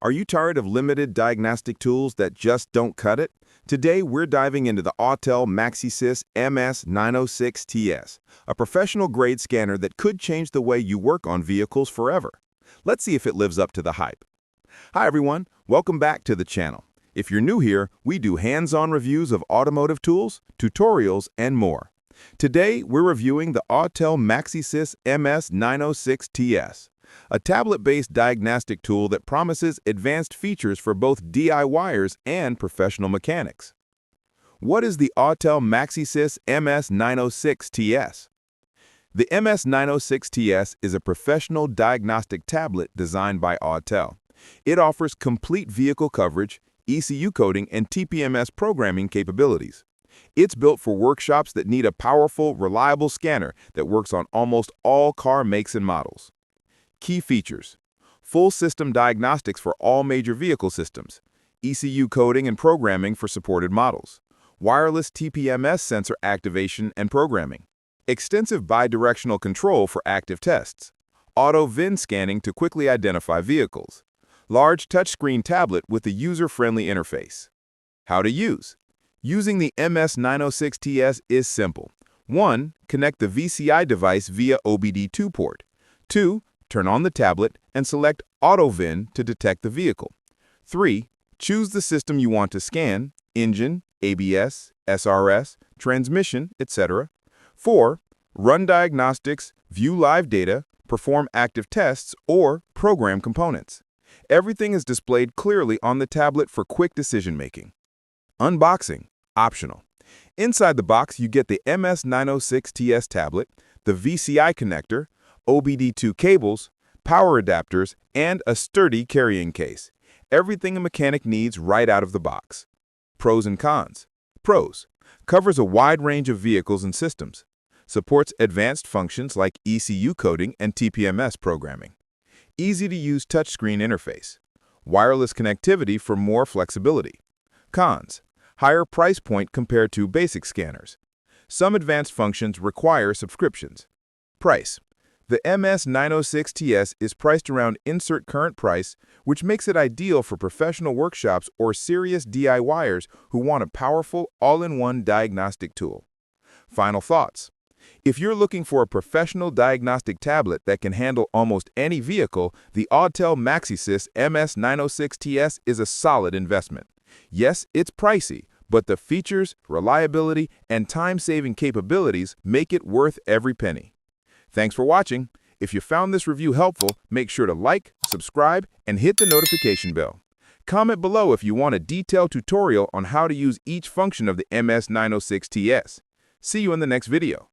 Are you tired of limited diagnostic tools that just don't cut it? Today, we're diving into the Autel MaxiSYS MS906TS, a professional-grade scanner that could change the way you work on vehicles forever. Let's see if it lives up to the hype. Hi everyone, welcome back to the channel. If you're new here, we do hands-on reviews of automotive tools, tutorials, and more. Today, we're reviewing the Autel MaxiSYS MS906TS, a tablet-based diagnostic tool that promises advanced features for both DIYers and professional mechanics. What is the Autel MaxiSYS MS906TS? The MS906TS is a professional diagnostic tablet designed by Autel. It offers complete vehicle coverage, ECU coding, and TPMS programming capabilities. It's built for workshops that need a powerful, reliable scanner that works on almost all car makes and models. Key features: full system diagnostics for all major vehicle systems, ECU coding and programming for supported models, wireless TPMS sensor activation and programming, extensive bi-directional control for active tests, auto VIN scanning to quickly identify vehicles, large touchscreen tablet with a user-friendly interface. How to use? Using the MS906TS is simple. 1. Connect the VCI device via OBD2 port. 2. Turn on the tablet and select Auto VIN to detect the vehicle. 3. Choose the system you want to scan: engine, ABS, SRS, transmission, etc. 4. Run diagnostics, view live data, perform active tests, or program components. Everything is displayed clearly on the tablet for quick decision-making. Unboxing, optional. Inside the box, you get the MS906TS tablet, the VCI connector, OBD2 cables, power adapters, and a sturdy carrying case. Everything a mechanic needs right out of the box. Pros and cons. Pros: covers a wide range of vehicles and systems. Supports advanced functions like ECU coding and TPMS programming. Easy-to-use touchscreen interface. Wireless connectivity for more flexibility. Cons: higher price point compared to basic scanners. Some advanced functions require subscriptions. Price: the MS906TS is priced around insert current price, which makes it ideal for professional workshops or serious DIYers who want a powerful, all-in-one diagnostic tool. Final thoughts: if you're looking for a professional diagnostic tablet that can handle almost any vehicle, the Autel MaxiSYS MS906TS is a solid investment. Yes, it's pricey, but the features, reliability, and time-saving capabilities make it worth every penny. Thanks for watching. If you found this review helpful, make sure to like, subscribe, and hit the notification bell. Comment below if you want a detailed tutorial on how to use each function of the MS906TS. See you in the next video.